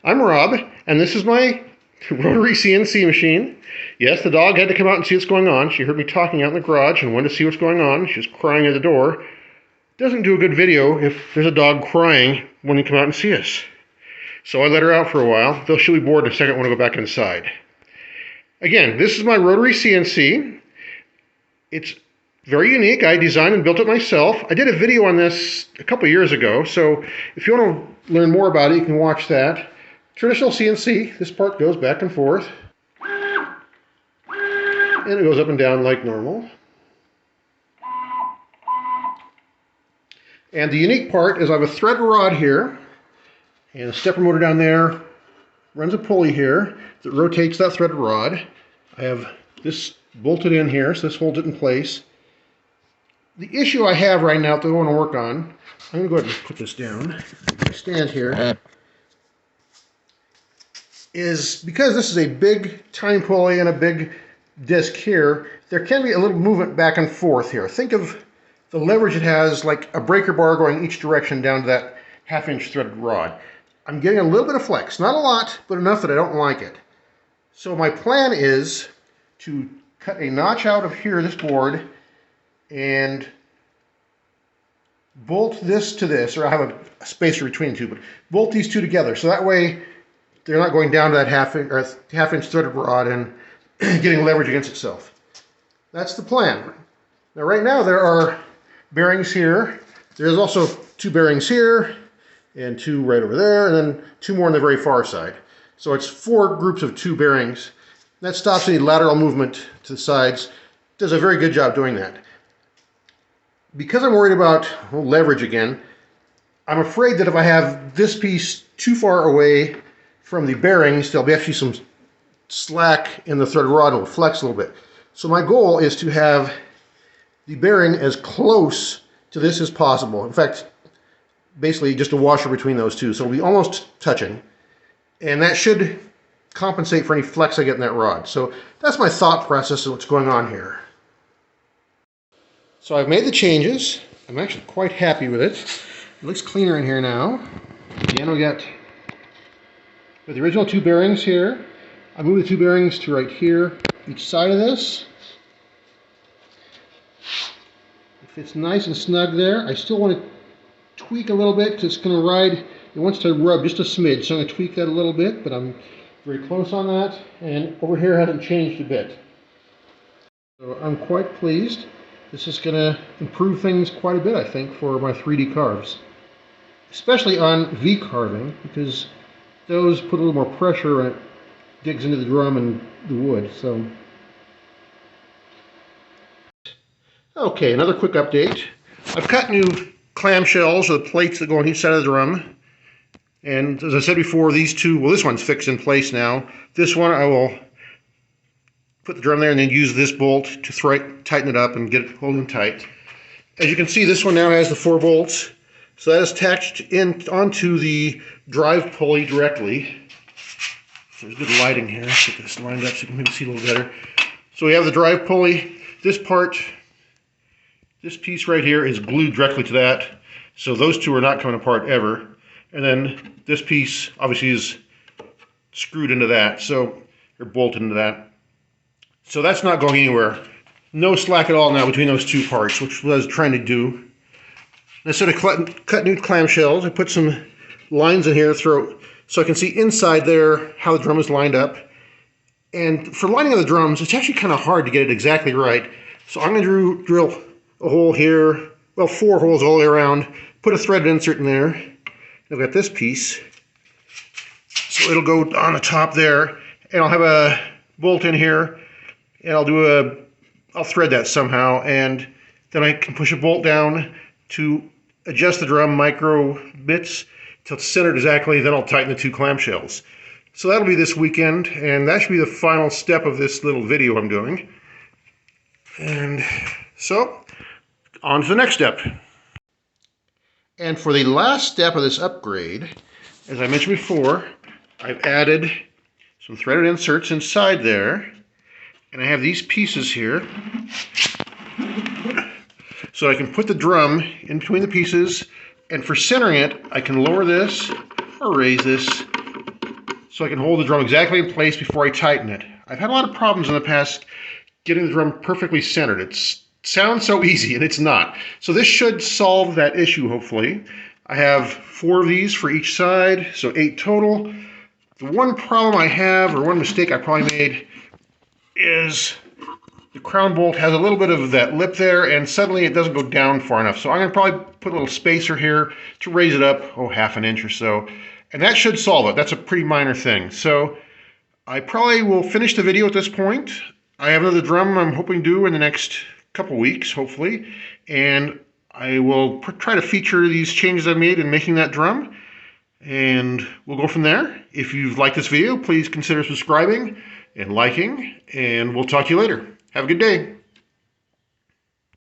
I'm Rob, and this is my Rotary CNC machine. Yes, the dog had to come out and see what's going on. She heard me talking out in the garage and wanted to see what's going on. She was crying at the door. Doesn't do a good video if there's a dog crying when you come out and see us. So I let her out for a while, though she'll be bored in a second when I go back inside. Again, this is my Rotary CNC. It's very unique. I designed and built it myself. I did a video on this a couple years ago, so if you want to learn more about it, you can watch that. Traditional CNC, this part goes back and forth, and it goes up and down like normal. And the unique part is I have a thread rod here, and a stepper motor down there runs a pulley here that rotates that thread rod. I have this bolted in here, so this holds it in place. The issue I have right now that I want to work on, I'm going to go ahead and put this down, stand here, is because this is a big tine pulley and a big disc here, there can be a little movement back and forth here. Think of the leverage it has like a breaker bar going each direction down to that 1/2-inch threaded rod. I'm getting a little bit of flex, not a lot, but enough that I don't like it. So my plan is to cut a notch out of here, this board, and bolt this to this, or I have a spacer between the two, but bolt these two together so that way they're not going down to that 1/2-inch threaded rod and getting leverage against itself. That's the plan. Now right now there are bearings here. There's also 2 bearings here and 2 right over there, and then 2 more on the very far side. So it's 4 groups of 2 bearings. That stops any lateral movement to the sides. Does a very good job doing that. Because I'm worried about leverage again, I'm afraid that if I have this piece too far away from the bearings, there'll be actually some slack in the threaded rod and it'll flex a little bit. So my goal is to have the bearing as close to this as possible. In fact, basically just a washer between those two, so it'll be almost touching. And that should compensate for any flex I get in that rod. So that's my thought process of what's going on here. So I've made the changes. I'm actually quite happy with it. It looks cleaner in here now. Again, we got the original 2 bearings here. I moved the 2 bearings to right here, each side of this. It fits nice and snug there. I still want to tweak a little bit because it's going to ride. It wants to rub just a smidge, so I'm going to tweak that a little bit, but I'm very close on that. And over here hasn't changed a bit. So I'm quite pleased. This is going to improve things quite a bit, I think, for my 3D carves. Especially on V carving, because those put a little more pressure when it digs into the drum and the wood. So, okay, another quick update. I've cut new clamshells, or the plates that go on each side of the drum. And as I said before, these two, well, this one's fixed in place now. This one I will put the drum there and then use this bolt to tighten it up and get it holding tight. As you can see, this one now has the 4 bolts. So that is attached onto the drive pulley directly. So there's good lighting here. Let's get this lined up so you can maybe see a little better. So we have the drive pulley. This part, this piece right here is glued directly to that. So those two are not coming apart ever. And then this piece obviously is screwed into that. So they're bolted into that. So that's not going anywhere. No slack at all now between those 2 parts, which was I was trying to do. Instead of cut new clamshells, I put some lines in here so I can see inside there how the drum is lined up. And for lining of the drums, it's actually kind of hard to get it exactly right. So I'm going to drill a hole here, well, 4 holes all the way around, put a threaded insert in there. I've got this piece, so it'll go on the top there, and I'll have a bolt in here, and I'll thread that somehow, and then I can push a bolt down to adjust the drum micro bits till it's centered exactly, then I'll tighten the 2 clamshells. So that'll be this weekend, and that should be the final step of this little video I'm doing. And so, on to the next step. And for the last step of this upgrade, as I mentioned before, I've added some threaded inserts inside there, and I have these pieces here. So I can put the drum in between the pieces, and for centering it, I can lower this or raise this so I can hold the drum exactly in place before I tighten it. I've had a lot of problems in the past getting the drum perfectly centered. It sounds so easy, and it's not. So this should solve that issue, hopefully. I have 4 of these for each side, so 8 total. The one problem I have, or one mistake I probably made, is the crown bolt has a little bit of that lip there, and suddenly it doesn't go down far enough. So I'm going to probably put a little spacer here to raise it up, half an inch or so. And that should solve it. That's a pretty minor thing. So I probably will finish the video at this point. I have another drum I'm hoping to do in the next couple weeks, hopefully. And I will try to feature these changes I made in making that drum. And we'll go from there. If you've liked this video, please consider subscribing and liking. And we'll talk to you later. Have a good day.